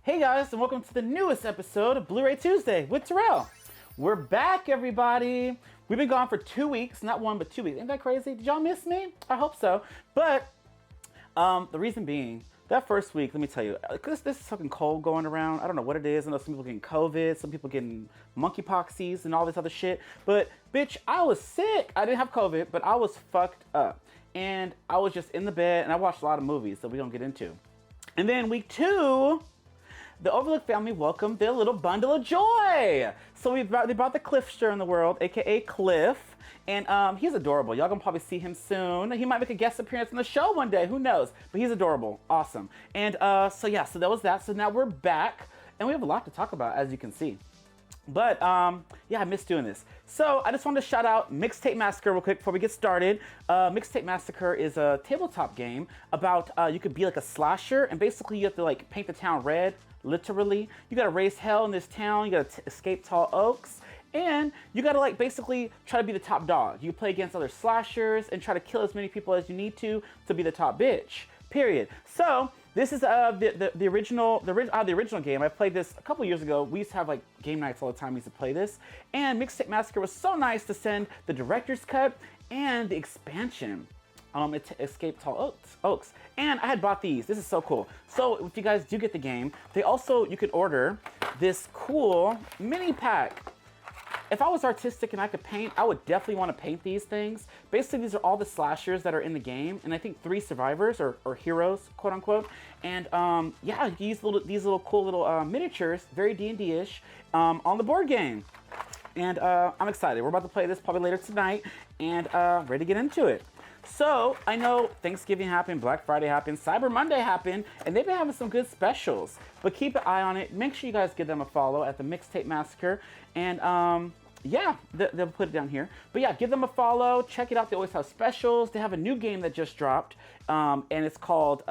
Hey guys, and welcome to the newest episode of Bluray Tuesday with Terrell. We're back, everybody. We've been gone for 2 weeks, not one, but 2 weeks. Ain't that crazy? Did y'all miss me? I hope so. But the reason being, that first week, let me tell you, because this is fucking cold going around. I don't know what it is. I know some people getting COVID, some people getting monkeypoxies and all this other shit. But bitch, I was sick. I didn't have COVID, but I was fucked up. And I was just in the bed, and I watched a lot of movies that we don't get into. And then week 2, the Overlook family welcomed their little bundle of joy. So they brought the Cliffster in the world, aka Cliff, and he's adorable. Y'all gonna probably see him soon. He might make a guest appearance on the show one day. Who knows? But he's adorable, awesome. And so that was that. So now we're back, and we have a lot to talk about, as you can see. But yeah, I missed doing this. So I just wanted to shout out Mixtape Massacre real quick before we get started. Mixtape Massacre is a tabletop game about you could be like a slasher, and basically you have to like paint the town red, literally. You gotta raise hell in this town, you gotta escape tall oaks, and you gotta like basically try to be the top dog. You play against other slashers and try to kill as many people as you need to be the top bitch, period. So this is the original game. I played this a couple years ago. We used to have like game nights all the time. We used to play this. And Mixtape Massacre was so nice to send the director's cut and the expansion. Escape Tall Oaks. And I had bought these. This is so cool. So if you guys do get the game, you could order this cool mini pack. If I was artistic and I could paint, I would definitely want to paint these things. Basically, these are all the slashers that are in the game, and I think 3 survivors or heroes, quote unquote. And yeah, you can use these little cool little miniatures, very D&D-ish, on the board game. And I'm excited. We're about to play this probably later tonight, and ready to get into it. So I know Thanksgiving happened, Black Friday happened, Cyber Monday happened, and they've been having some good specials. But keep an eye on it. Make sure you guys give them a follow at the Mixtape Massacre. And yeah, they'll put it down here. But yeah, give them a follow. Check it out. They always have specials. They have a new game that just dropped, and it's called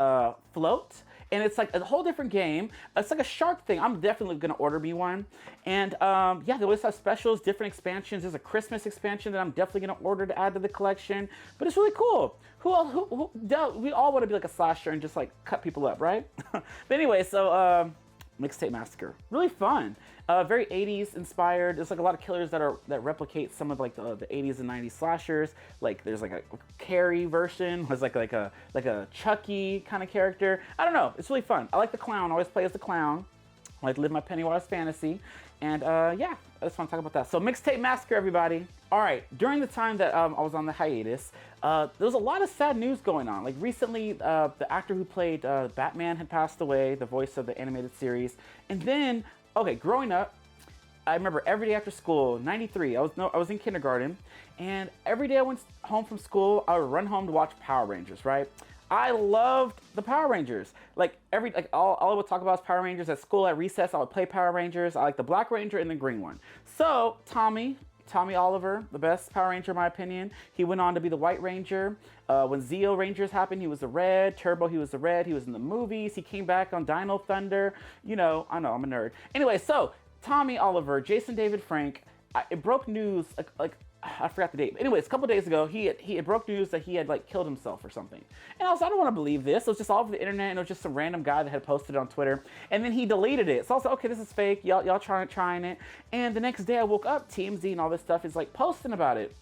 Float. And it's like a whole different game. It's like a shark thing. I'm definitely gonna order me one. And yeah, they always have specials, different expansions. There's a Christmas expansion that I'm definitely gonna order to add to the collection. But it's really cool. We all wanna be like a slasher and just like cut people up, right? But anyway, so Mixtape Massacre, really fun. Very 80s inspired. There's like a lot of killers that replicate some of like the 80s and 90s slashers. Like there's like a Carrie version, was like a Chucky kind of character. I don't know. It's really fun. I like the clown. I always play as the clown. I like to live my Pennywise fantasy. And yeah, I just want to talk about that. So Mixtape Massacre, everybody. All right, during the time that I was on the hiatus, there was a lot of sad news going on. Like recently, the actor who played Batman had passed away, the voice of the animated series. And then, okay, growing up, I remember every day after school, 93, I was in kindergarten, and every day I went home from school, I would run home to watch Power Rangers, right? I loved the Power Rangers. All I would talk about is Power Rangers at school. At recess, I would play Power Rangers. I like the Black Ranger and the Green one. So Tommy Oliver, the best Power Ranger in my opinion. He went on to be the White Ranger. When Zeo Rangers happened, he was the Red. Turbo, he was the Red. He was in the movies. He came back on Dino Thunder. You know, I know, I'm a nerd. Anyway, so Tommy Oliver, Jason David Frank, it broke news like I forgot the date. But anyways, a couple days ago, he had broke news that he had like killed himself or something. And I don't want to believe this. It was just all over the internet, and it was just some random guy that had posted it on Twitter. And then he deleted it. So I was like, okay, this is fake. Y'all trying it. And the next day I woke up, TMZ and all this stuff is like posting about it.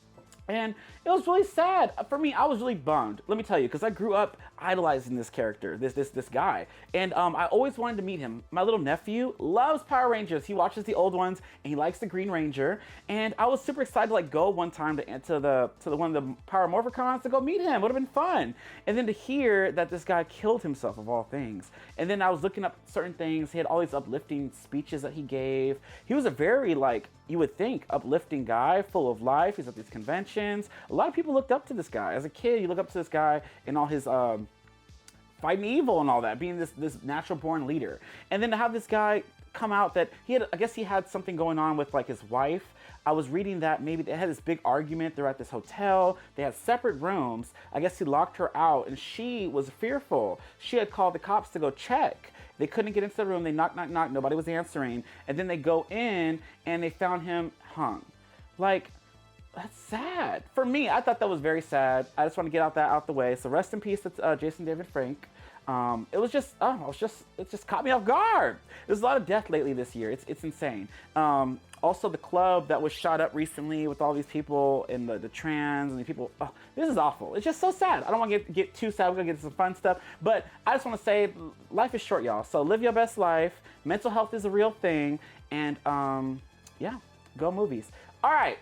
And it was really sad. For me, I was really bummed. Let me tell you, because I grew up idolizing this character, this guy. And I always wanted to meet him. My little nephew loves Power Rangers. He watches the old ones, and he likes the Green Ranger. And I was super excited to like go one time to the one of the Power Morphicons to go meet him. Would have been fun. And then to hear that this guy killed himself of all things. And then I was looking up certain things. He had all these uplifting speeches that he gave. He was a very like, you would think, uplifting guy, full of life. He's at these conventions. A lot of people looked up to this guy. As a kid, you look up to this guy and all his fighting evil and all that, being this natural born leader. And then to have this guy come out that I guess he had something going on with like his wife. I was reading that maybe they had this big argument. They're at this hotel. They had separate rooms. I guess he locked her out, and she was fearful. She had called the cops to go check. They couldn't get into the room. They knocked. Nobody was answering. And then they go in and they found him hung. Like, that's sad. For me, I thought that was very sad. I just want to get that out the way. So rest in peace to Jason David Frank. It just caught me off guard. There's a lot of death lately this year. It's insane. Also, the club that was shot up recently with all these people and the trans and the people. Oh, this is awful. It's just so sad. I don't want to get too sad. We're going to get to some fun stuff. But I just want to say life is short, y'all. So live your best life. Mental health is a real thing. And yeah, go movies. All right,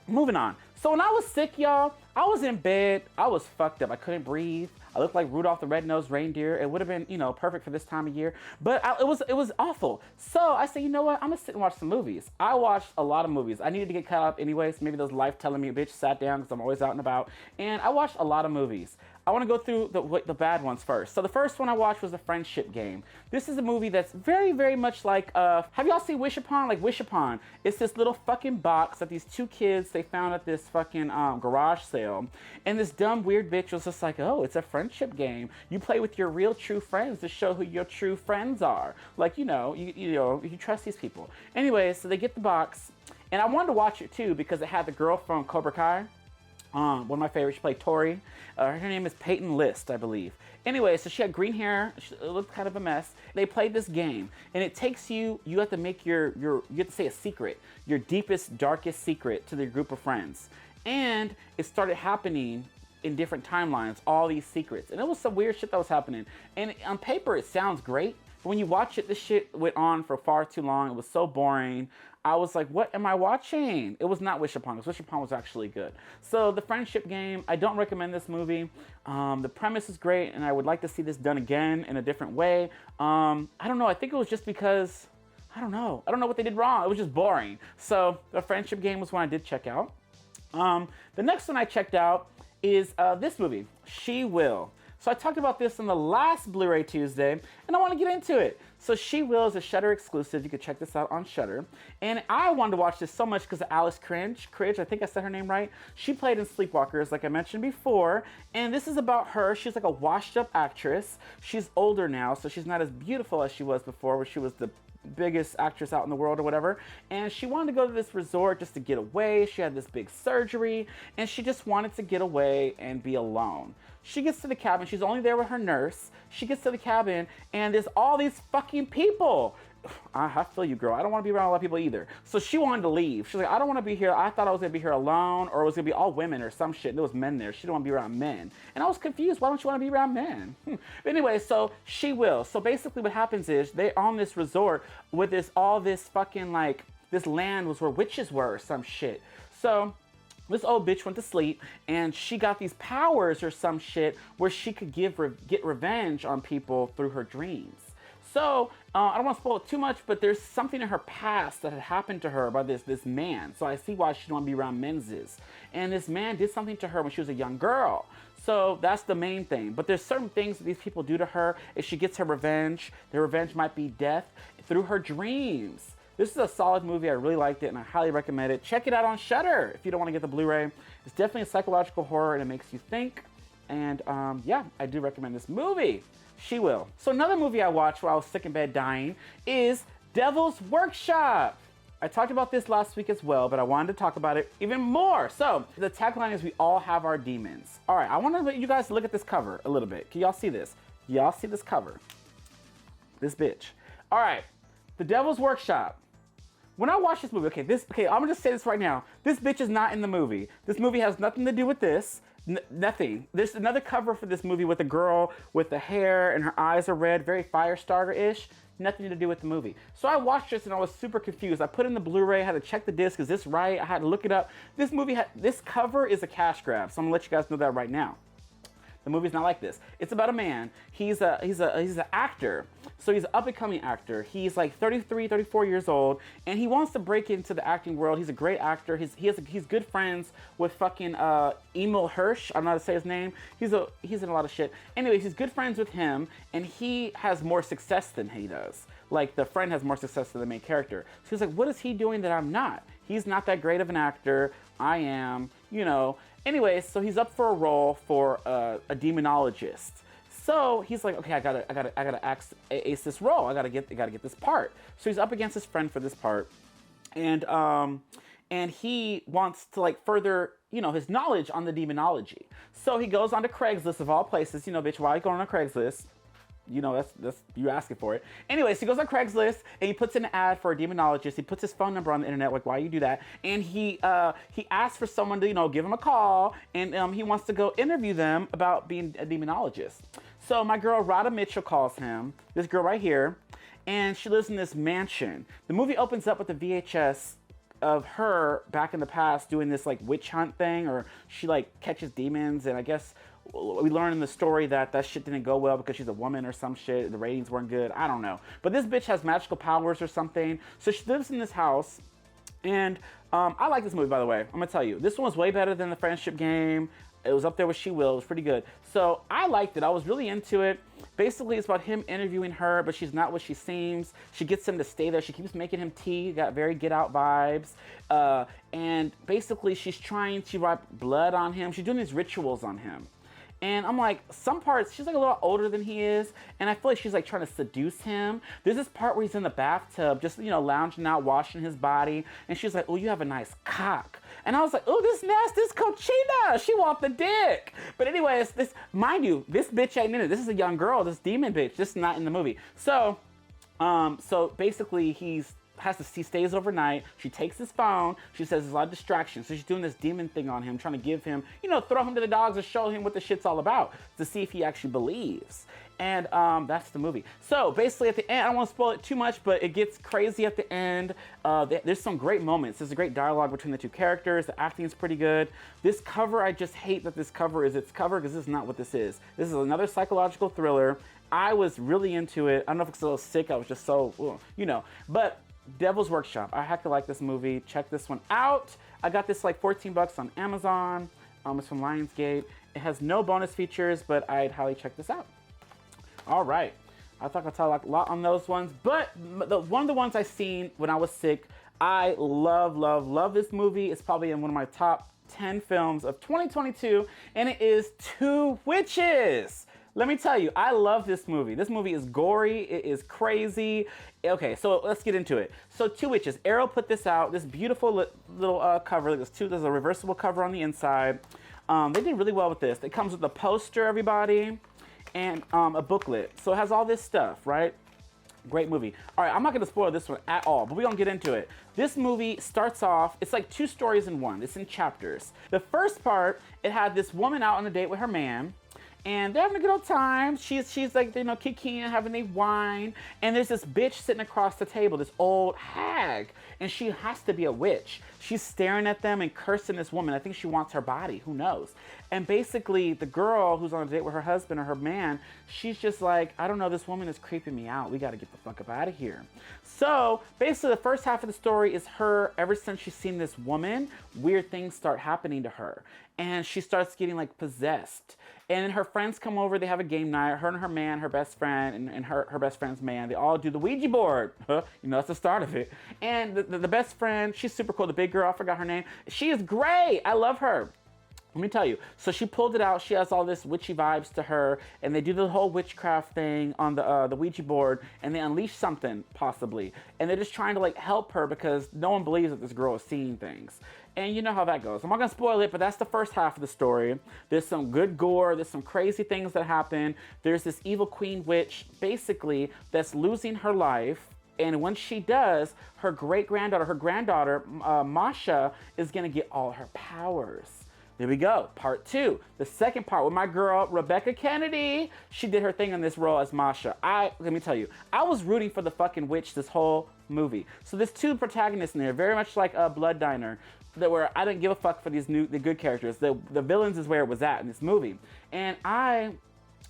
moving on. So when I was sick, y'all, I was in bed. I was fucked up. I couldn't breathe. I looked like Rudolph the Red-Nosed Reindeer. It would have been, perfect for this time of year. But it was awful. So I said, you know what? I'm going to sit and watch some movies. I watched a lot of movies. I needed to get caught up anyway, so maybe those life telling me, bitch, sat down because I'm always out and about. And I watched a lot of movies. I want to go through the bad ones first. So the first one I watched was The Friendship Game. This is a movie that's very, very much like, have y'all seen Wish Upon? Like Wish Upon. It's this little fucking box that these two kids, they found at this fucking garage sale. And this dumb, weird bitch was just like, oh, it's a friendship game. You play with your real true friends to show who your true friends are. Like, you trust these people. Anyway, so they get the box. And I wanted to watch it too because it had the girl from Cobra Kai. One of my favorites. She played Tori. Her name is Peyton List, I believe. Anyway, so she had green hair. It looked kind of a mess. They played this game, and it takes you have to make you have to say a secret, your deepest, darkest secret to the group of friends. And it started happening in different timelines, all these secrets. And it was some weird shit that was happening. And on paper, it sounds great. But when you watch it, this shit went on for far too long. It was so boring. I was like, what am I watching? It was not Wish Upon, because Wish Upon was actually good. So The Friendship Game, I don't recommend this movie. The premise is great, and I would like to see this done again in a different way. I don't know. I think it was just because, I don't know what they did wrong. It was just boring. So The Friendship Game was one I did check out. The next one I checked out is this movie, She Will. So I talked about this on the last Bluray Tuesday, and I want to get into it. So She Will is a Shudder exclusive. You can check this out on Shudder. And I wanted to watch this so much because of Alice Cringe, I think I said her name right. She played in Sleepwalkers, like I mentioned before. And this is about her. She's like a washed-up actress. She's older now, so she's not as beautiful as she was before, where she was the biggest actress out in the world or whatever, and she wanted to go to this resort just to get away. She had this big surgery, and she just wanted to get away and be alone. She gets to the cabin. She's only there with her nurse. She gets to the cabin, and there's all these fucking people. I feel you, girl. I don't want to be around a lot of people either. So she wanted to leave. She's like, I don't want to be here. I thought I was going to be here alone, or it was going to be all women or some shit. There was men there. She didn't want to be around men. And I was confused. Why don't you want to be around men? But anyway, so she will. So basically what happens is they're on this resort with all this fucking, like, this land was where witches were or some shit. So this old bitch went to sleep, and she got these powers or some shit where she could get revenge on people through her dreams. So, I don't want to spoil it too much, but there's something in her past that had happened to her by this man. So I see why she don't want to be around men's. And this man did something to her when she was a young girl. So that's the main thing. But there's certain things that these people do to her. If she gets her revenge, their revenge might be death through her dreams. This is a solid movie. I really liked it, and I highly recommend it. Check it out on Shudder if you don't want to get the Blu-ray. It's definitely a psychological horror, and it makes you think. And yeah, I do recommend this movie. She Will. So another movie I watched while I was sick in bed dying is Devil's Workshop. I talked about this last week as well, but I wanted to talk about it even more. So the tagline is, we all have our demons. All right, I want to let you guys look at this cover a little bit. Can y'all see this? Y'all see this cover? This bitch. All right, The Devil's Workshop. When I watch this movie, okay, I'm gonna just say this right now. This bitch is not in the movie. This movie has nothing to do with this. Nothing. There's another cover for this movie with a girl with the hair and her eyes are red, very Firestarter-ish. Nothing to do with the movie. So I watched this and I was super confused. I put in the Blu-ray, I had to check the disc. Is this right? I had to look it up. This cover is a cash grab, so I'm gonna let you guys know that right now. The movie's not like this. It's about a man. He's an actor. So he's an up-and-coming actor. He's like 33, 34 years old, and he wants to break into the acting world. He's a great actor. He's good friends with fucking Emil Hirsch. I don't know how to say his name. He's in a lot of shit. Anyways, he's good friends with him, and he has more success than he does. Like, the friend has more success than the main character. So he's like, what is he doing that I'm not? He's not that great of an actor. I am, you know. Anyways, so he's up for a role for a demonologist. So he's like, okay, I gotta ace this role. I gotta get this part. So he's up against his friend for this part, and he wants to like further, you know, his knowledge on the demonology. So he goes onto Craigslist of all places. You know, bitch, why are you going on Craigslist? you know, that's you asking for it. Anyways, he goes on Craigslist and he puts in an ad for a demonologist. He puts his phone number on the internet, like, why you do that? And he asks for someone to, you know, give him a call, and he wants to go interview them about being a demonologist. So my girl Rhoda Mitchell calls him, this girl right here, and she lives in this mansion. The movie opens up with a VHS of her back in the past doing this like witch hunt thing, or she like catches demons, and I guess we learn in the story that that shit didn't go well because she's a woman or some shit. The ratings weren't good. I don't know. But this bitch has magical powers or something. So she lives in this house. And I like this movie, by the way. I'm going to tell you. This one was way better than The Friendship Game. It was up there with She Will. It was pretty good. So I liked it. I was really into it. Basically, it's about him interviewing her, but she's not what she seems. She gets him to stay there. She keeps making him tea. Got very Get Out vibes. And basically, she's trying to wipe blood on him. She's doing these rituals on him. And I'm like, some parts, she's like a little older than he is, and I feel like she's like trying to seduce him. There's this part where he's in the bathtub, just, you know, lounging out, washing his body, and she's like, oh, you have a nice cock. And I was like, oh, this nasty, this cochina, she want the dick. But anyways, this, mind you, this bitch ain't in it. This is a young girl, this demon bitch, this is not in the movie. So basically he stays overnight. She takes his phone. She says there's a lot of distractions. So she's doing this demon thing on him, trying to give him, you know, throw him to the dogs and show him what the shit's all about to see if he actually believes. And that's the movie. So basically at the end, I don't want to spoil it too much, but it gets crazy at the end. There's some great moments. There's a great dialogue between the two characters. The acting is pretty good. This cover, I just hate that this cover is its cover because this is not what this is. This is another psychological thriller. I was really into it. I don't know if it's a little sick. I was just so, you know, but Devil's Workshop. I have to like this movie. Check this one out. I got this like $14 on Amazon. It's from Lionsgate. It has no bonus features, but I'd highly check this out. All right. I thought I'd talk a lot on those ones, but one of the ones I seen when I was sick, I love this movie. It's probably in one of my top 10 films of 2022, and it is Two Witches. Let me tell you, I love this movie. This movie is gory. It is crazy. Okay, so let's get into it. So Two Witches. Arrow put this out. This beautiful little cover. There's a reversible cover on the inside. They did really well with this. It comes with a poster, everybody, and a booklet. So it has all this stuff, right? Great movie. All right, I'm not going to spoil this one at all, but we're going to get into it. This movie starts off, it's like two stories in one. It's in chapters. The first part, it had this woman out on a date with her man, and they're having a good old time. She's like, you know, kikiing, having a wine. And there's this bitch sitting across the table, this old hag. And she has to be a witch. She's staring at them and cursing this woman. I think she wants her body. Who knows? And basically, the girl who's on a date with her husband or her man, she's just like, I don't know, this woman is creeping me out. We got to get the fuck up out of here. So basically, the first half of the story is her, ever since she's seen this woman, weird things start happening to her. And she starts getting like possessed. And then her friends come over, they have a game night, her and her man, her best friend, and her best friend's man, they all do the Ouija board. You know, that's the start of it. And the best friend, she's super cool, the big girl, I forgot her name. She is great, I love her. Let me tell you, so she pulled it out, she has all this witchy vibes to her, and they do the whole witchcraft thing on the Ouija board, and they unleash something, possibly. And they're just trying to like help her because no one believes that this girl is seeing things. And you know how that goes. I'm not gonna spoil it, but that's the first half of the story. There's some good gore, there's some crazy things that happen. There's this evil queen witch, basically, that's losing her life. And when she does, her granddaughter, Masha, is gonna get all her powers. There we go, part two. The second part with my girl, Rebecca Kennedy. She did her thing in this role as Masha. Let me tell you, I was rooting for the fucking witch this whole movie. So there's two protagonists in there, very much like Blood Diner, that where I didn't give a fuck for the good characters. The villains is where it was at in this movie. And let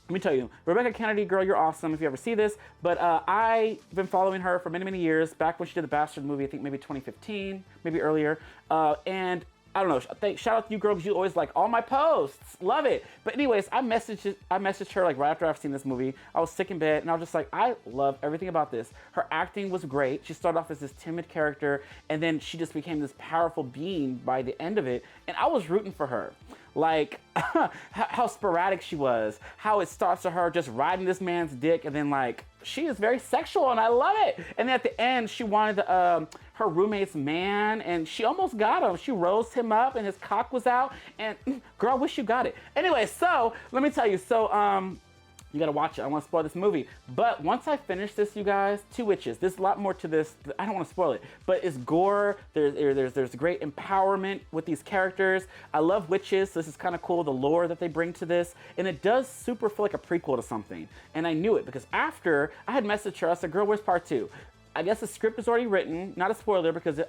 me tell you, Rebecca Kennedy, girl, you're awesome if you ever see this. But I've been following her for many, many years. Back when she did the Bastard movie, I think maybe 2015, maybe earlier. And I don't know, shout out to you, girl, because you always like all my posts. Love it. But anyways, I messaged her like right after I've seen this movie. I was sick in bed, and I was just like, I love everything about this. Her acting was great. She started off as this timid character, and then she just became this powerful being by the end of it. And I was rooting for her. Like, how sporadic she was. How it starts with her just riding this man's dick, and then like, she is very sexual, and I love it. And then at the end, she wanted her roommate's man, and she almost got him. She rose him up, and his cock was out, and girl, I wish you got it. Anyway, so let me tell you. So You gotta watch it. I don't want to spoil this movie. But once I finish this, you guys, Two Witches. There's a lot more to this. I don't want to spoil it. But it's gore. There's great empowerment with these characters. I love witches. So this is kind of cool, the lore that they bring to this. And it does super feel like a prequel to something. And I knew it because after I had messaged her, I said, girl, where's part 2? I guess the script is already written. Not a spoiler because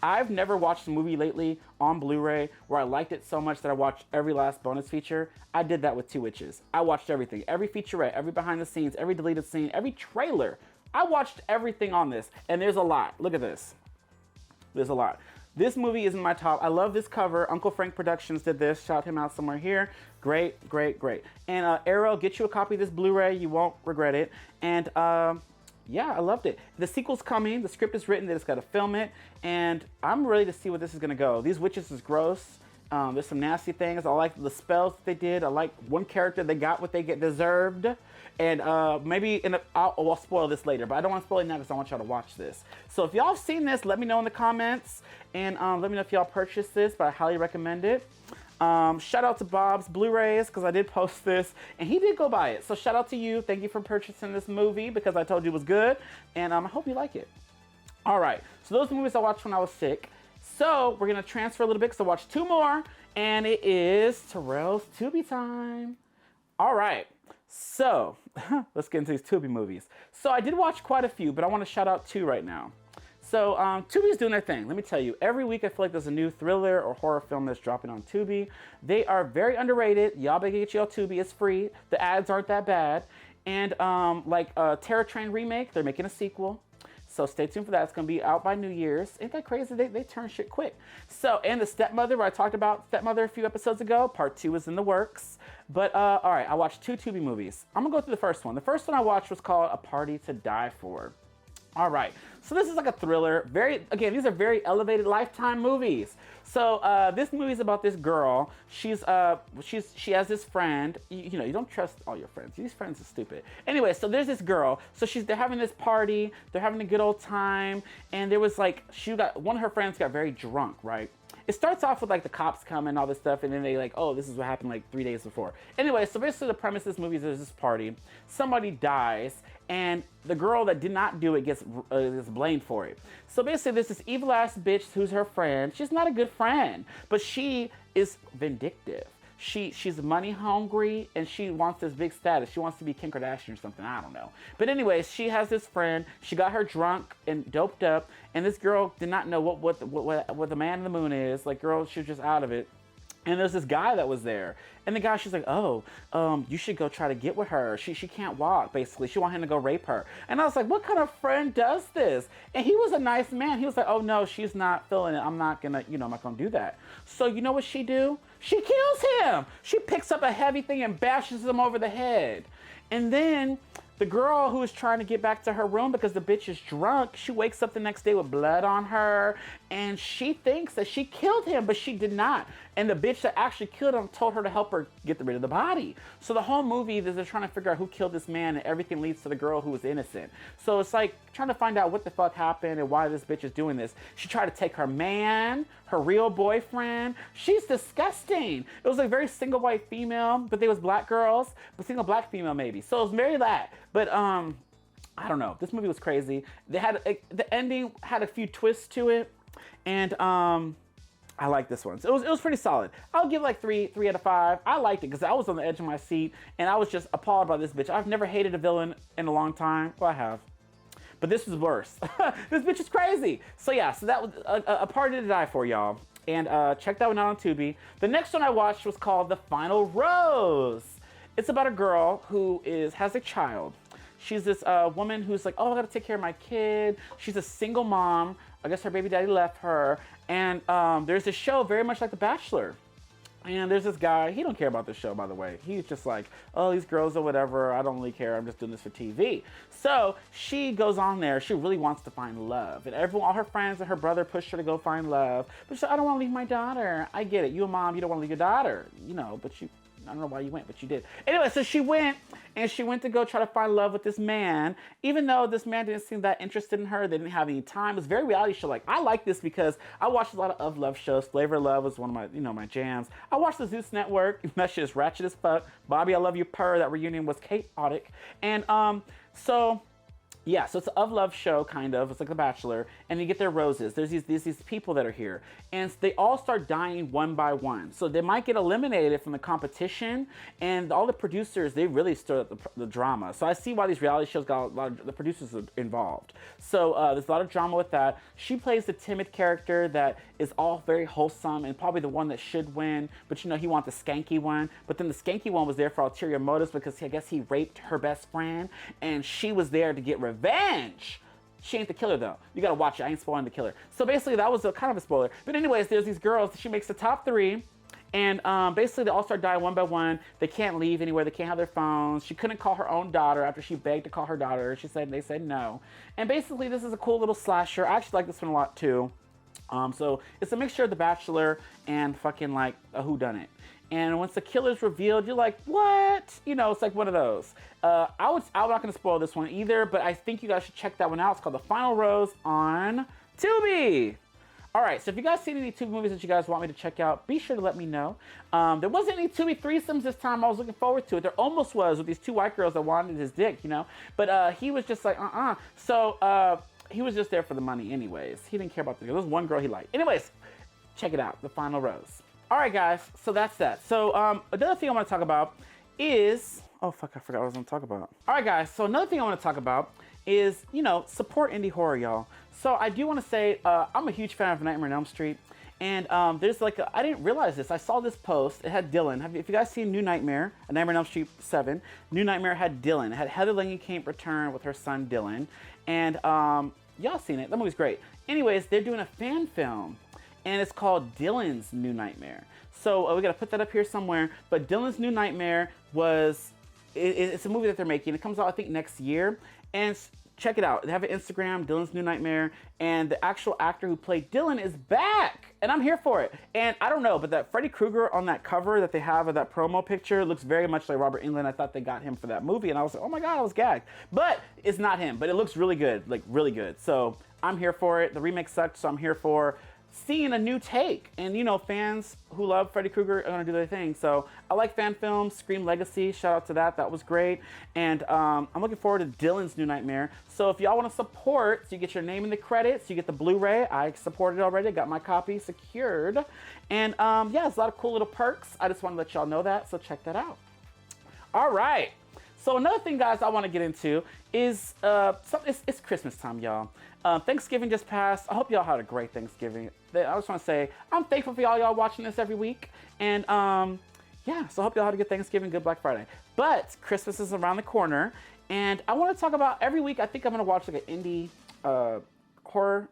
I've never watched a movie lately on Blu-ray where I liked it so much that I watched every last bonus feature. I did that with Two Witches. I watched everything, every featurette, every behind the scenes, every deleted scene, every trailer. I watched everything on this, and there's a lot. Look at this. There's a lot. This movie is in my top. I love this cover. Uncle Frank Productions did this. Shout him out somewhere here. Great, great, great. And Arrow, get you a copy of this Blu-ray. You won't regret it. And yeah, I loved it. The sequel's coming. The script is written. They just got to film it. And I'm ready to see where this is going to go. These witches is gross. There's some nasty things. I like the spells that they did. I like one character. They got what they deserved. And maybe I'll spoil this later. But I don't want to spoil it now because I want y'all to watch this. So if y'all have seen this, let me know in the comments. And let me know if y'all purchased this. But I highly recommend it. Shout out to Bob's Blu-rays because I did post this and he did go buy it. So shout out to you. Thank you for purchasing this movie because I told you it was good. And I hope you like it. All right. So those are the movies I watched when I was sick. So we're going to transfer a little bit because I watched 2 more. And it is Terrell's Tubi time. All right. So let's get into these Tubi movies. So I did watch quite a few, but I want to shout out 2 right now. So Tubi's doing their thing. Let me tell you, every week I feel like there's a new thriller or horror film that's dropping on Tubi. They are very underrated. Y'all better get y'all Tubi. It's free. The ads aren't that bad. And like Terror Train remake, they're making a sequel. So stay tuned for that. It's going to be out by New Year's. Ain't that crazy? They turn shit quick. So, and The Stepmother, where I talked about Stepmother a few episodes ago, part 2 is in the works. But all right, I watched 2 Tubi movies. I'm going to go through the first one. The first one I watched was called A Party to Die For. All right, so this is like a thriller. Again, these are very elevated Lifetime movies. So this movie is about this girl. She has this friend. You know, you don't trust all your friends. These friends are stupid. Anyway, so there's this girl. So they're having this party. They're having a good old time. And there was like, one of her friends got very drunk, right? It starts off with like the cops come and all this stuff, and then they like, oh, this is what happened like 3 days before. Anyway, so basically the premise of this movie is there's this party, somebody dies, and the girl that did not do it gets blamed for it. So basically there's this evil ass bitch who's her friend. She's not a good friend, but she is vindictive. She's money hungry and she wants this big status. She wants to be Kim Kardashian or something. I don't know. But anyways, she has this friend. She got her drunk and doped up, and this girl did not know what the man in the moon is. Like, girl, she was just out of it. And there's this guy that was there. And the guy, she's like, oh, you should go try to get with her. She can't walk, basically. She want him to go rape her. And I was like, what kind of friend does this? And he was a nice man. He was like, oh, no, she's not feeling it. I'm not going to, I'm not going to do that. So you know what she do? She kills him. She picks up a heavy thing and bashes him over the head. And then the girl who is trying to get back to her room because the bitch is drunk, she wakes up the next day with blood on her, and she thinks that she killed him, but she did not. And the bitch that actually killed him told her to help her get rid of the body. So the whole movie, they're trying to figure out who killed this man, and everything leads to the girl who was innocent. So it's like trying to find out what the fuck happened and why this bitch is doing this. She tried to take her man, her real boyfriend. She's disgusting. It was like very single white female, but they was black girls, but single black female maybe. So it was very that. But I don't know. This movie was crazy. The ending had a few twists to it, and I like this one. So it was pretty solid. I'll give like 3 out of 5. I liked it because I was on the edge of my seat and I was just appalled by this bitch. I've never hated a villain in a long time. Well, I have. But this was worse. This bitch is crazy. So yeah, so that was a Party to Die For, y'all. And check that one out on Tubi. The next one I watched was called The Final Rose. It's about a girl who has a child. She's this woman who's like, oh, I gotta take care of my kid. She's a single mom. I guess her baby daddy left her. And there's this show very much like The Bachelor. And there's this guy, he don't care about the show, by the way. He's just like, oh, these girls or whatever, I don't really care, I'm just doing this for TV. So she goes on there, she really wants to find love. And all her friends and her brother pushed her to go find love. But she's like, I don't want to leave my daughter. I get it, you a mom, you don't want to leave your daughter, but I don't know why you went, but you did. Anyway, so she went to go try to find love with this man, even though this man didn't seem that interested in her. They didn't have any time. It was very reality show. Like, I like this because I watched a lot of love shows. Flavor of Love was one of my, my jams. I watched the Zeus Network. That shit is ratchet as fuck. Bobby, I Love You, Purr. That reunion was chaotic. And so yeah, so it's an of love show, kind of. It's like The Bachelor, and you get their roses. There's these people that are here, and they all start dying one by one. So they might get eliminated from the competition, and all the producers, they really stir up the drama. So I see why these reality shows got a lot of the producers involved. So there's a lot of drama with that. She plays the timid character that is all very wholesome and probably the one that should win, but he wants the skanky one. But then the skanky one was there for ulterior motives because I guess he raped her best friend, and she was there to get revenge. She ain't the killer though. You gotta watch it. I ain't spoiling the killer. So basically that was a kind of a spoiler. But anyways, there's these girls. She makes the top 3. And basically they all start dying one by one. They can't leave anywhere. They can't have their phones. She couldn't call her own daughter after she begged to call her daughter. They said no. And basically this is a cool little slasher. I actually like this one a lot too. So it's a mixture of The Bachelor and fucking like a whodunit. And once the killer's revealed, you're like, what? It's like one of those. I'm not going to spoil this one either, but I think you guys should check that one out. It's called The Final Rose on Tubi. All right, so if you guys see any Tubi movies that you guys want me to check out, be sure to let me know. There wasn't any Tubi threesomes this time. I was looking forward to it. There almost was with these 2 white girls that wanted his dick, But he was just like, So he was just there for the money anyways. He didn't care about the girl. There was one girl he liked. Anyways, check it out, The Final Rose. All right, guys, so that's that. So another thing I want to talk about is, oh, fuck, I forgot what I was going to talk about. All right, guys, so another thing I want to talk about is, support indie horror, y'all. So I do want to say I'm a huge fan of Nightmare on Elm Street. And there's I didn't realize this. I saw this post. It had Dylan. If you guys seen New Nightmare, A Nightmare on Elm Street 7, New Nightmare had Dylan. It had Heather Langenkamp return with her son Dylan. And y'all seen it. That movie's great. Anyways, they're doing a fan film. And it's called Dylan's New Nightmare. So we got to put that up here somewhere. But Dylan's New Nightmare it's a movie that they're making. It comes out, I think, next year. And check it out. They have an Instagram, Dylan's New Nightmare. And the actual actor who played Dylan is back. And I'm here for it. And I don't know, but that Freddy Krueger on that cover that they have of that promo picture looks very much like Robert Englund. I thought they got him for that movie. And I was like, oh my God, I was gagged. But it's not him. But it looks really good. Like, really good. So I'm here for it. The remake sucked, so I'm here for seeing a new take. And fans who love Freddy Krueger are gonna do their thing. So I like fan films. Scream Legacy, shout out to that was great. And I'm looking forward to Dylan's New Nightmare. So if y'all want to support, so you get your name in the credits, you get the Blu-ray. I supported already, got my copy secured. And yeah, there's a lot of cool little perks. I just want to let y'all know that, so check that out. All right, so another thing, guys, I want to get into is it's Christmas time, y'all. Thanksgiving just passed. I hope y'all had a great Thanksgiving. I just want to say I'm thankful for y'all watching this every week. And yeah, so I hope y'all had a good Thanksgiving, good Black Friday. But Christmas is around the corner, and I want to talk about every week. I think I'm going to watch like an indie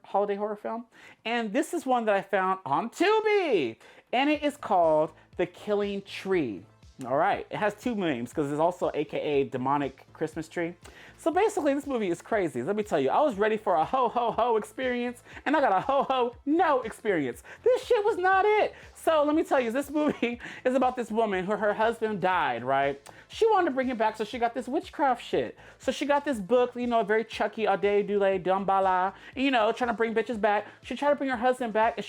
holiday horror film. And this is one that I found on Tubi, and it is called The Killing Tree. All right, it has 2 names because it's also AKA Demonic Christmas Tree. So basically, this movie is crazy. Let me tell you, I was ready for a ho ho ho experience, and I got a ho ho no experience. This shit was not it. So let me tell you, this movie is about this woman who her husband died, right? She wanted to bring him back, so she got this witchcraft shit. So she got this book, very Chucky, Aude Dule, Dumbala, trying to bring bitches back. She tried to bring her husband back, and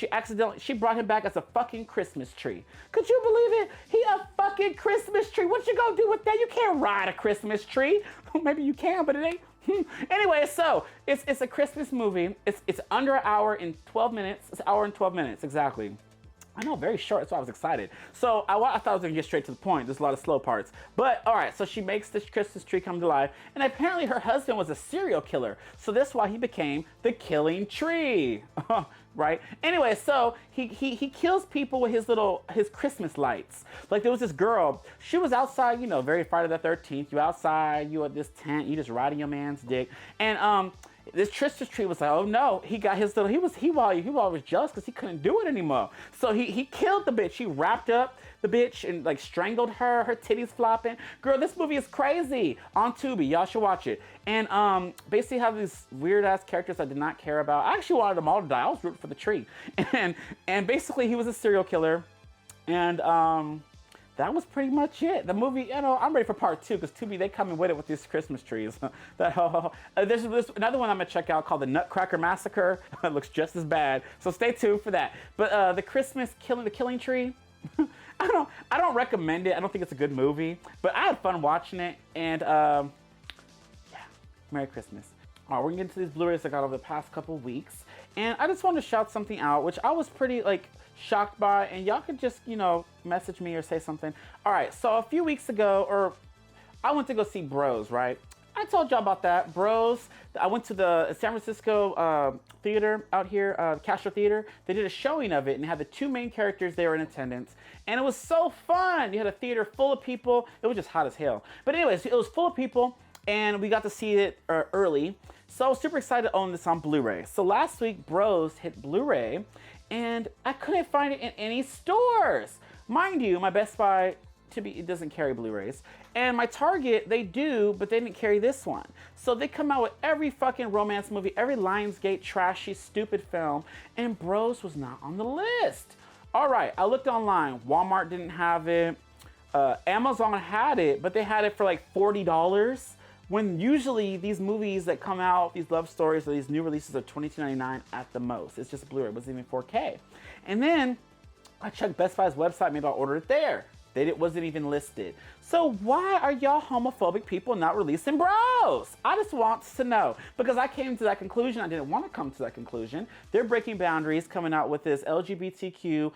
she brought him back as a fucking Christmas tree. Could you believe it? He a fucking Christmas tree. What you gonna do with that? You can't ride a Christmas tree. Maybe you can, but it ain't. Anyway, so it's a Christmas movie. It's under an hour and 12 minutes. It's an hour and 12 minutes, exactly. I know, very short, that's why I was excited. So I thought I was gonna get straight to the point. There's a lot of slow parts. But all right, so she makes this Christmas tree come to life, and apparently her husband was a serial killer. So that's why he became the Killing Tree, right? Anyway, so he kills people with his Christmas lights. Like there was this girl, she was outside, very Friday the 13th. You outside, you at this tent, you just riding your man's dick. And this Christmas tree was like, oh no, he got his little, he was jealous because he couldn't do it anymore. So he killed the bitch. He wrapped up the bitch and like strangled her titties flopping. Girl, this movie is crazy. On Tubi, y'all should watch it. And basically have these weird ass characters I did not care about. I actually wanted them all to die. I was rooting for the tree. And basically he was a serial killer. And that was pretty much it. The movie, I'm ready for part 2 because Tubi, they come in with it with these Christmas trees. There's another one I'm gonna check out called The Nutcracker Massacre. It looks just as bad, so stay tuned for that. But the Killing Tree, I don't recommend it. I don't think it's a good movie, but I had fun watching it, and yeah, Merry Christmas. All right, we're gonna get into these Blu-rays I got over the past couple weeks, and I just wanted to shout something out, which I was pretty shocked by, and y'all could just, message me or say something. All right, so a few weeks ago, I went to go see Bros, right? I told y'all about that. Bros, I went to the San Francisco theater out here, Castro Theater. They did a showing of it and had the 2 main characters there in attendance. And it was so fun. You had a theater full of people. It was just hot as hell. But anyways, it was full of people and we got to see it early. So I was super excited to own this on Blu-ray. So last week, Bros hit Blu-ray and I couldn't find it in any stores. Mind you, my Best Buy, it doesn't carry Blu-rays. And my Target, they do, but they didn't carry this one. So they come out with every fucking romance movie, every Lionsgate trashy, stupid film, and Bros was not on the list. All right, I looked online. Walmart didn't have it. Amazon had it, but they had it for like $40. When usually these movies that come out, these love stories or these new releases are $22.99 at the most. It's just a Blu-ray, it wasn't even 4K. And then I checked Best Buy's website, maybe I'll order it there. It wasn't even listed. So why are y'all homophobic people not releasing Bros? I just want to know, because I came to that conclusion. I didn't want to come to that conclusion. They're breaking boundaries, coming out with this LGBTQ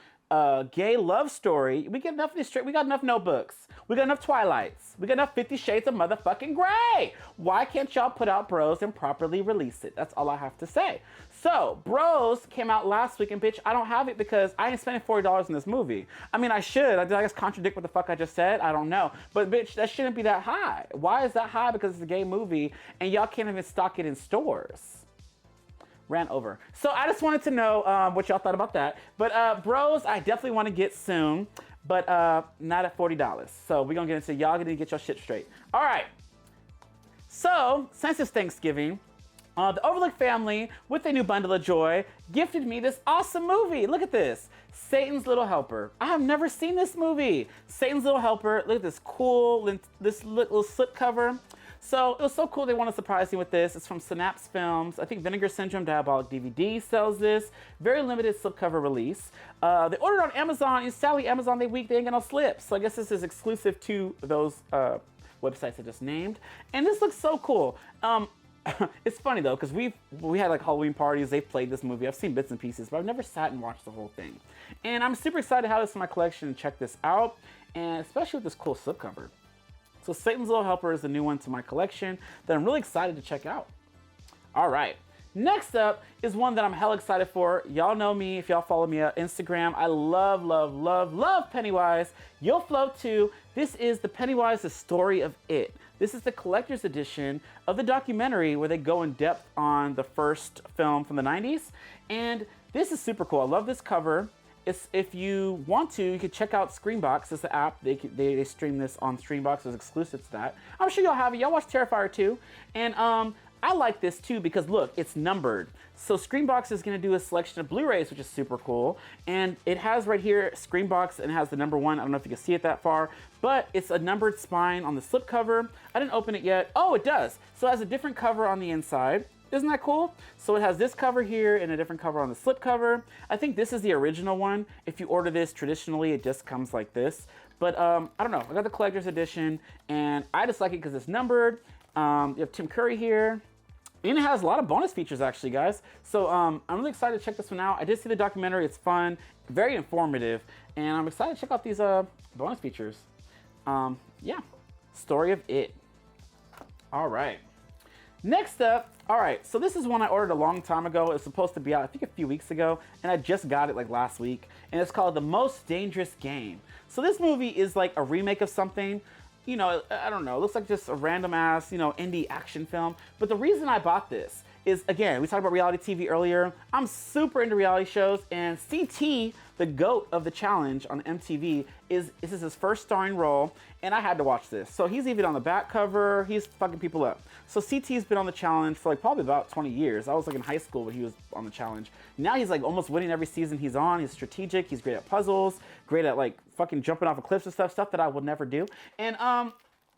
gay love story. We get enough of this straight. We got enough Notebooks. We got enough Twilights. We got enough 50 Shades of motherfucking Grey. Why can't y'all put out Bros and properly release it? That's all I have to say. So Bros came out last week, and bitch, I don't have it because I ain't spending $40 in this movie. I mean, I should. I guess contradict what the fuck I just said. I don't know. But bitch, that shouldn't be that high. Why is that high? Because it's a gay movie and y'all can't even stock it in stores. Ran over. So I just wanted to know what y'all thought about that. But Bros, I definitely want to get soon, but not at $40. So we're gonna get into y'all gonna get your shit straight. All right. So since it's Thanksgiving, the Overlook family, with a new bundle of joy, gifted me this awesome movie. Look at this. Satan's Little Helper. I have never seen this movie. Satan's Little Helper. Look at this cool, this little slipcover. So it was so cool they want to surprise me with this. It's from Synapse Films. I think Vinegar Syndrome Diabolic DVD sells this. Very limited slipcover release. They ordered on Amazon, and sadly Amazon, they ain't got no slips. So I guess this is exclusive to those websites I just named. And this looks so cool. It's funny though, because we had like Halloween parties, they played this movie. I've seen bits and pieces, but I've never sat and watched the whole thing. And I'm super excited to have this in my collection and check this out. And especially with this cool slipcover. So Satan's Little Helper is the new one to my collection that I'm really excited to check out. All right, next up is one that I'm hella excited for. Y'all know me, if y'all follow me on Instagram, I love, love, love, love Pennywise. You'll float too. This is the Pennywise, The Story of It. This is the collector's edition of the documentary where they go in depth on the first film from the 90s. And this is super cool. I love this cover. If you want to, you can check out Screenbox. It's the app. They stream this on Screenbox. It's exclusive to that. I'm sure y'all have it. Y'all watch Terrifier too. And I like this too because look, it's numbered. So Screenbox is going to do a selection of Blu-rays, which is super cool. And it has right here Screenbox and it has the number 1. I don't know if you can see it that far, but it's a numbered spine on the slipcover. I didn't open it yet. Oh, it does. So it has a different cover on the inside. Isn't that cool? So it has this cover here and a different cover on the slip cover. I think this is the original one. If you order this traditionally, it just comes like this. But I don't know. I got the collector's edition and I just like it because it's numbered. You have Tim Curry here. And it has a lot of bonus features actually, guys. So I'm really excited to check this one out. I did see the documentary. It's fun, very informative. And I'm excited to check out these bonus features. Yeah, Story of It. All right. Next up, all right, so this is one I ordered a long time ago. It was supposed to be out, I think, a few weeks ago, and I just got it like last week, and it's called The Most Dangerous Game. So this movie is like a remake of something, I don't know, it looks like just a random ass, indie action film, but the reason I bought this is, again, we talked about reality TV earlier. I'm super into reality shows, and CT, the GOAT of the challenge on MTV, this is his first starring role, and I had to watch this. So he's even on the back cover, he's fucking people up. So CT's been on the challenge for like probably about 20 years. I was like in high school when he was on the challenge. Now he's like almost winning every season he's on. He's strategic, he's great at puzzles, great at like fucking jumping off of cliffs and stuff that I would never do. And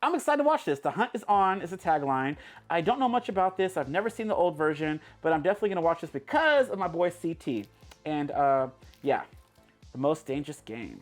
I'm excited to watch this. The hunt is on is a tagline. I don't know much about this. I've never seen the old version, but I'm definitely gonna watch this because of my boy CT. And yeah, the most dangerous game.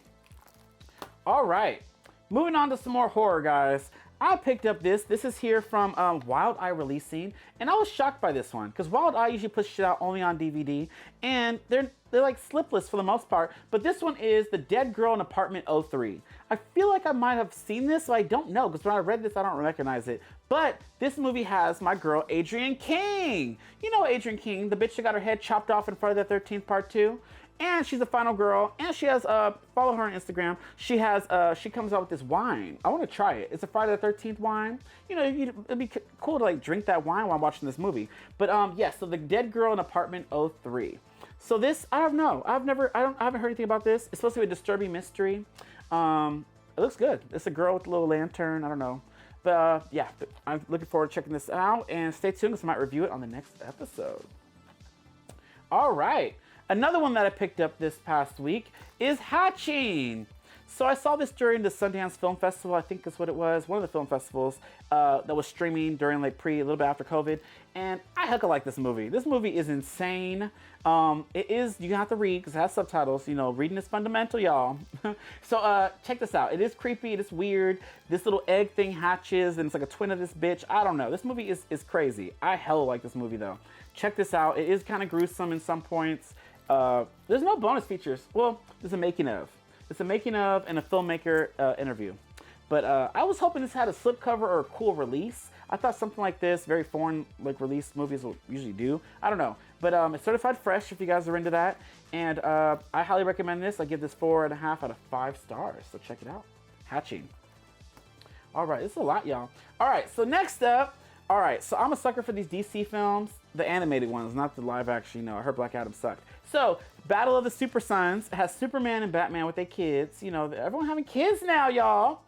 All right, moving on to some more horror, guys. I picked up this. This is here from Wild Eye Releasing, and I was shocked by this one because Wild Eye usually puts shit out only on DVD, and they're like slipless for the most part. But this one is The Dead Girl in Apartment 03. I feel like I might have seen this, so I don't know because when I read this, I don't recognize it. But this movie has my girl Adrienne King. You know Adrienne King, the bitch that got her head chopped off in Friday the 13th Part 2. And she's the final girl, and she has, follow her on Instagram. She has, she comes out with this wine. I want to try it. It's a Friday the 13th wine. You know, it'd be cool to like drink that wine while I'm watching this movie. But yeah, so The Dead Girl in Apartment 03. So this, I don't know. I haven't heard anything about this. It's supposed to be a disturbing mystery. It looks good. It's a girl with a little lantern. I don't know. But yeah, I'm looking forward to checking this out, and stay tuned because I might review it on the next episode. All right. Another one that I picked up this past week is Hatching. So I saw this during the Sundance Film Festival, I think is what it was, one of the film festivals that was streaming during like a little bit after COVID, and I hecka like this movie. This movie is insane. It is, you have to read because it has subtitles, you know, reading is fundamental, y'all. So check this out. It is creepy, it is weird. This little egg thing hatches and it's like a twin of this bitch. I don't know. This movie is crazy. I hella like this movie though. Check this out. It is kind of gruesome in some points. There's no bonus features. Well, there's a making of. It's a making of and a filmmaker interview. But I was hoping this had a slipcover or a cool release. I thought something like this, very foreign like release movies will usually do. I don't know. But it's certified fresh if you guys are into that. And I highly recommend this. I give this 4.5 out of 5 stars. So check it out. Hatching. All right, this is a lot, y'all. All right, so next up. All right, so I'm a sucker for these DC films. The animated ones, not the live action, you know. I heard Black Adam sucked. So, Battle of the Super Sons has Superman and Batman with their kids. You know, everyone having kids now, y'all.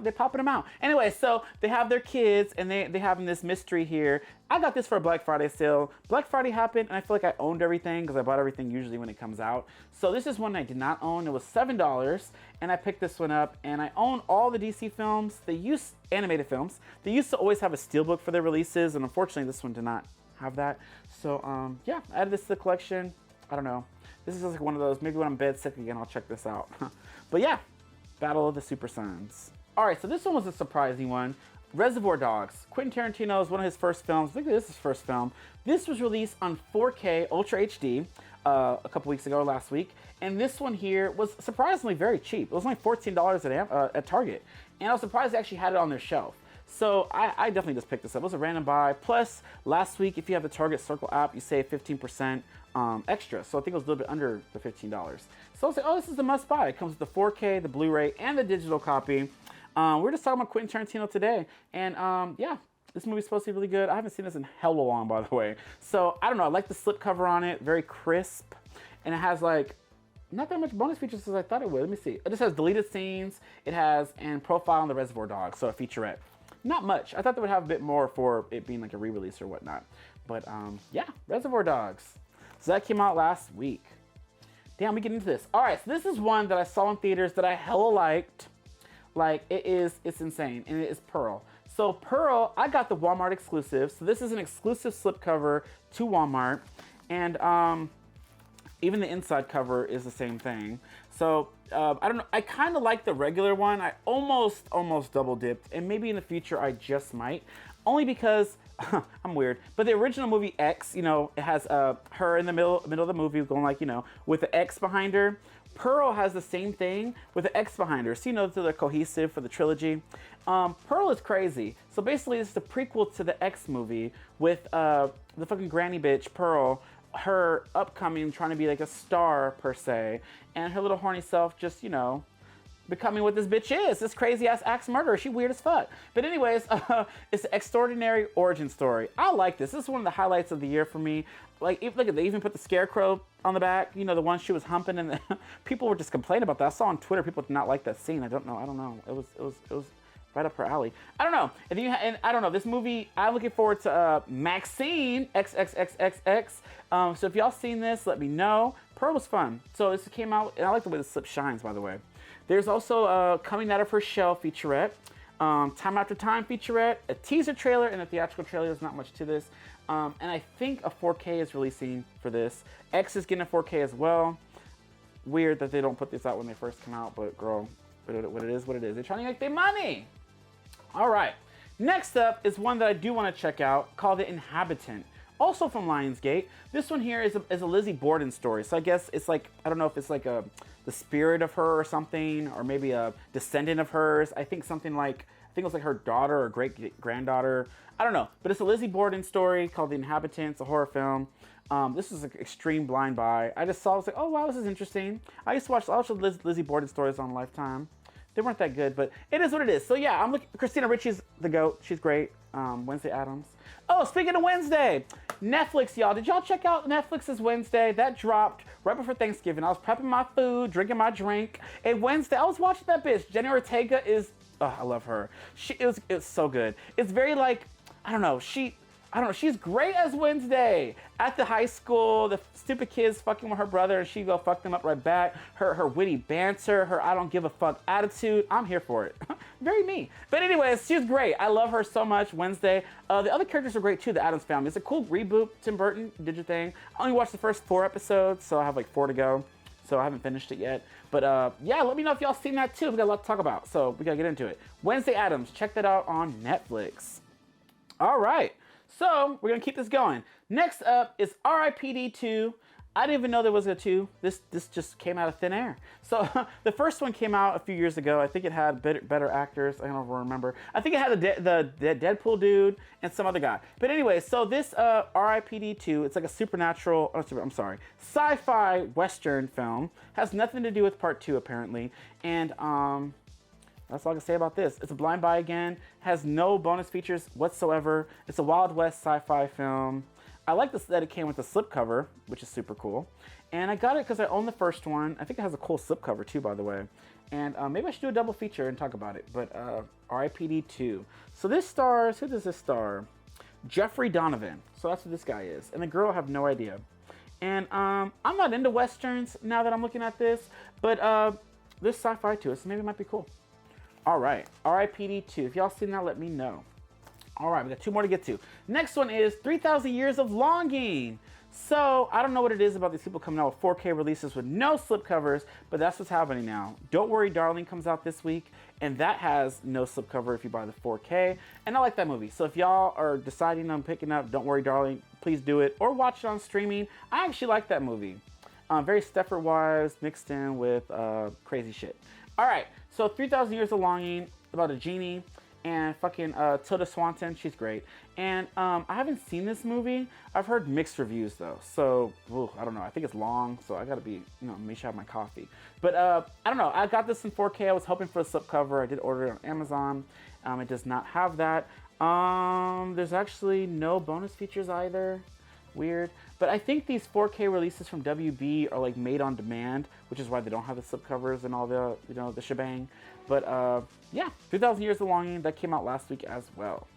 They're popping them out. Anyway, so they have their kids, and they having this mystery here. I got this for a Black Friday sale. Black Friday happened, and I feel like I owned everything because I bought everything usually when it comes out. So this is one I did not own. It was $7, and I picked this one up. And I own all the DC films. Animated films. They used to always have a steelbook for their releases, and unfortunately, this one did not have that. So yeah, I added this to the collection. I don't know. This is like one of those, maybe when I'm bed sick again, I'll check this out. But yeah, Battle of the Super Sons. All right, so this one was a surprising one. Reservoir Dogs. Quentin Tarantino is one of his first films. I think this is his first film. This was released on 4K Ultra HD a couple weeks ago, last week. And this one here was surprisingly very cheap. It was only $14 at Target. And I was surprised they actually had it on their shelf. So I definitely just picked this up. It was a random buy. Plus, last week, if you have the Target Circle app, you save 15% extra. So I think it was a little bit under the $15. So I was like, oh, this is a must buy. It comes with the 4K, the Blu-ray, and the digital copy. We're just talking about Quentin Tarantino today. And yeah, this movie's supposed to be really good. I haven't seen this in hella long, by the way. So I don't know. I like the slipcover on it. Very crisp. And it has like not that much bonus features as I thought it would. Let me see. It just has deleted scenes. It has and profile on the Reservoir Dogs. So a featurette. Not much. I thought they would have a bit more for it being like a re-release or whatnot. But yeah, Reservoir Dogs. So that came out last week. Damn, we get into this. All right, so this is one that I saw in theaters that I hella liked. Like, it's insane, and it is Pearl. So Pearl, I got the Walmart exclusive. So this is an exclusive slipcover to Walmart. And even the inside cover is the same thing. So I don't know. I kind of like the regular one. I almost double dipped, and maybe in the future I just might, only because I'm weird. But the original movie X, you know, it has her in the middle of the movie going like, you know, with the X behind her. Pearl has the same thing with the X behind her. So you know, they're cohesive for the trilogy. Pearl is crazy. So basically, it's the prequel to the X movie with the fucking granny bitch Pearl. Her upcoming trying to be like a star per se, and her little horny self just, you know, becoming what this bitch is. This crazy ass axe murderer. She weird as fuck. But anyways, it's an extraordinary origin story. I like this. This is one of the highlights of the year for me. Like, look at, they even put the scarecrow on the back. You know, the one she was humping, and people were just complaining about that. I saw on Twitter people did not like that scene. I don't know. It was right up her alley. I don't know. And I don't know. This movie, I'm looking forward to Maxine XXXXX. So if y'all seen this, let me know. Pearl was fun. So this came out, and I like the way the slip shines, by the way. There's also Coming Out of Her Shell featurette, Time After Time featurette, a teaser trailer, and a theatrical trailer. There's not much to this. And I think a 4K is releasing for this. X is getting a 4K as well. Weird that they don't put this out when they first come out, but girl, what it is, what it is. They're trying to make their money. All right. Next up is one that I do want to check out called The Inhabitant. Also from Lionsgate. This one here is a Lizzie Borden story. So I guess it's like, I don't know if it's like the spirit of her or something, or maybe a descendant of hers. I think something like, it was like her daughter or great-granddaughter. I don't know. But it's a Lizzie Borden story called The Inhabitant. It's a horror film. This is an extreme blind buy. I just saw it, I was like, oh wow, this is interesting. I used to watch Lizzie Borden stories on Lifetime. They weren't that good, but it is what it is. So yeah, I'm looking. Christina Ricci's the GOAT. She's great. Wednesday Addams. Oh, speaking of Wednesday, Netflix, y'all. Did y'all check out Netflix's Wednesday? That dropped right before Thanksgiving. I was prepping my food, drinking my drink. And Wednesday, I was watching that bitch. Jenny Ortega is, oh, I love her. It's so good. It's very like, I don't know, she's great as Wednesday. At the high school, the stupid kids fucking with her brother, and she go fuck them up right back. Her witty banter, her I don't give a fuck attitude. I'm here for it. Very me. But anyways, she's great. I love her so much, Wednesday. The other characters are great too, the Addams Family. It's a cool reboot. Tim Burton did your thing. I only watched the first 4 episodes, so I have like 4 to go. So I haven't finished it yet. But yeah, let me know if y'all seen that too. We got a lot to talk about, so we gotta get into it. Wednesday Addams, check that out on Netflix. All right. So we're gonna keep this going. Next up is R.I.P.D. 2. I didn't even know there was a 2. This just came out of thin air. So the first one came out a few years ago. I think it had better actors. I don't remember. I think it had the Deadpool dude and some other guy. But anyway, so this R.I.P.D. 2, it's like a sci-fi western film. Has nothing to do with part 2 apparently. And that's all I can say about this. It's a blind buy again. Has no bonus features whatsoever. It's a Wild West sci-fi film. I like this that it came with a slipcover, which is super cool. And I got it because I own the first one. I think it has a cool slipcover too, by the way. And maybe I should do a double feature and talk about it. But R.I.P.D. 2. So this stars, who does this star? Jeffrey Donovan. So that's what this guy is. And the girl, I have no idea. And I'm not into westerns now that I'm looking at this. But this sci-fi to it, so maybe it might be cool. All right, R.I.P.D. 2. If y'all seen that, let me know. All right, we got 2 more to get to. Next one is 3,000 Years of Longing. So, I don't know what it is about these people coming out with 4K releases with no slipcovers, but that's what's happening now. Don't Worry Darling comes out this week, and that has no slipcover if you buy the 4K, and I like that movie. So if y'all are deciding on picking up Don't Worry Darling, please do it, or watch it on streaming. I actually like that movie. Very Stepford-Wives mixed in with crazy shit. All right, so 3,000 Years of Longing, about a genie, and fucking Tilda Swinton, she's great. And I haven't seen this movie. I've heard mixed reviews though, so I don't know. I think it's long, so I gotta be, make sure I have my coffee. But I don't know. I got this in 4K. I was hoping for a slipcover. I did order it on Amazon. It does not have that. There's actually no bonus features either. Weird. But I think these 4K releases from WB are like made on demand, which is why they don't have the slipcovers and all the, the shebang. But yeah, 3,000 Years of Longing, that came out last week as well.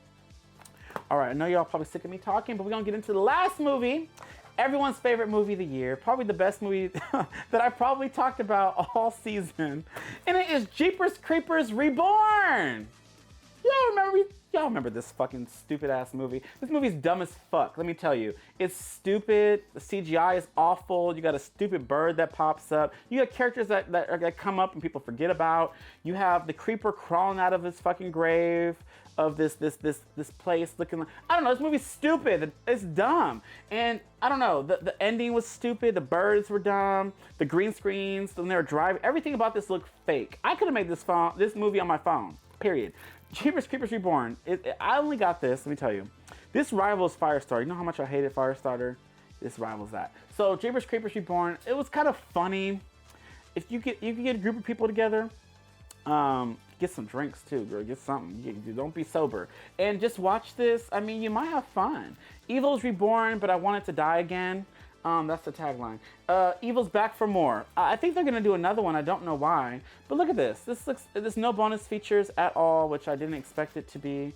All right, I know y'all probably sick of me talking, but we're gonna get into the last movie, everyone's favorite movie of the year, probably the best movie that I probably talked about all season, and it is Jeepers Creepers Reborn. Y'all remember this fucking stupid ass movie? This movie's dumb as fuck, let me tell you. It's stupid, the CGI is awful, you got a stupid bird that pops up, you got characters that come up and people forget about, you have the creeper crawling out of his fucking grave of this place looking like, I don't know, this movie's stupid, it's dumb. And I don't know, the ending was stupid, the birds were dumb, the green screens, when they were driving, everything about this looked fake. I could have made this movie on my phone, period. Jeepers Creepers Reborn. I only got this, let me tell you. This rivals Firestarter. You know how much I hated Firestarter? This rivals that. So Jeepers Creepers Reborn, it was kind of funny. If you could get a group of people together Get some drinks too, girl. Get something. Don't be sober. And just watch this. I mean, you might have fun. Evil's reborn, but I want it to die again. That's the tagline. Evil's back for more. I think they're gonna do another one. I don't know why. But look at this. There's no bonus features at all, which I didn't expect it to be.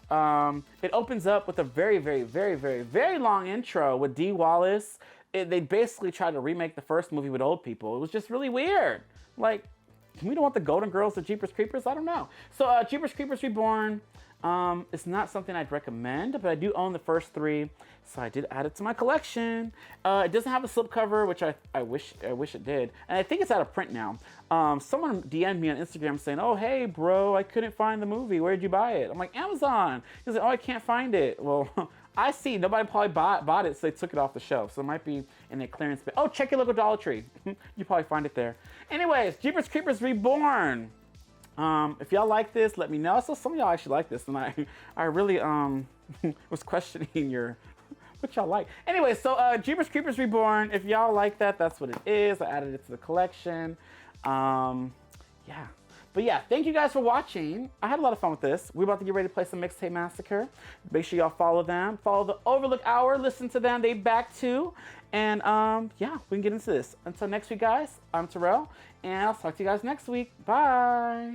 It opens up with a very, very, very, very, very long intro with Dee Wallace. They basically tried to remake the first movie with old people. It was just really weird. Like, we don't want the Golden Girls of Jeepers Creepers? I don't know. So Jeepers Creepers Reborn, it's not something I'd recommend, but I do own the first 3, so I did add it to my collection. It doesn't have a slipcover, which I wish it did, and I think it's out of print now. Someone DM'd me on Instagram saying, "Oh, hey, bro, I couldn't find the movie. Where'd you buy it?" I'm like, "Amazon." He's like, "Oh, I can't find it." Well, I see. Nobody probably bought it, so they took it off the shelf. So it might be in a clearance bin. Oh, check your local Dollar Tree. You probably find it there. Anyways, Jeepers Creepers Reborn. If y'all like this, let me know. So some of y'all actually like this, and I really was questioning what y'all like. Anyway, so Jeepers Creepers Reborn. If y'all like that, that's what it is. I added it to the collection. Yeah. But yeah, thank you guys for watching. I had a lot of fun with this. We're about to get ready to play some Mixtape Massacre. Make sure y'all follow them. Follow the Overlook Hour. Listen to them. They back too. And yeah, we can get into this. Until next week, guys, I'm Terrell. And I'll talk to you guys next week. Bye.